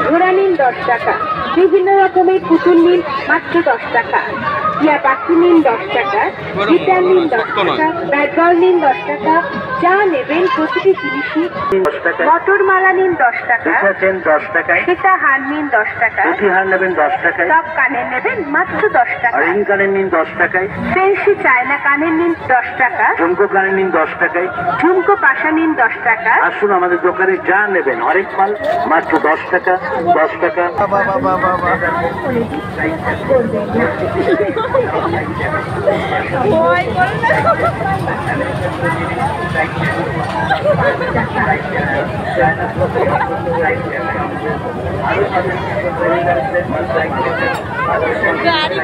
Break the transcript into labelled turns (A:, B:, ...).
A: ঘোড়া নিন 10 টাকা, বিভিন্ন রকমের পুতুল নিন মাত্র 10 টাকা, টিয়া পাখি নিন 10 টাকা, গিটার নিন 10 টাকা, ব্যাট বল নিন 10 টাকা, যা নেবেন প্রতিটি জিনিসই 10 টাকা। মটর মালা নিন 10 টাকা, 10 টাকায়, সীতা হার নিন 10 টাকা, হার নেবেন 10 টাকায়, সব কানের নেবেন মাত্র 10 টাকা, রিং কানের নিন 10 টাকায়, ফেন্সি চায়না কানের নিন 10 টাকা, ঝুমকো কানের নিন 10 টাকায়, ঝুমকো পাশা নিন 10 টাকা। আসুন আমাদের দোকানে যা নেবেন হরেক মাল মাত্র 10 টাকা, 10 টাকা।
B: গাড়ি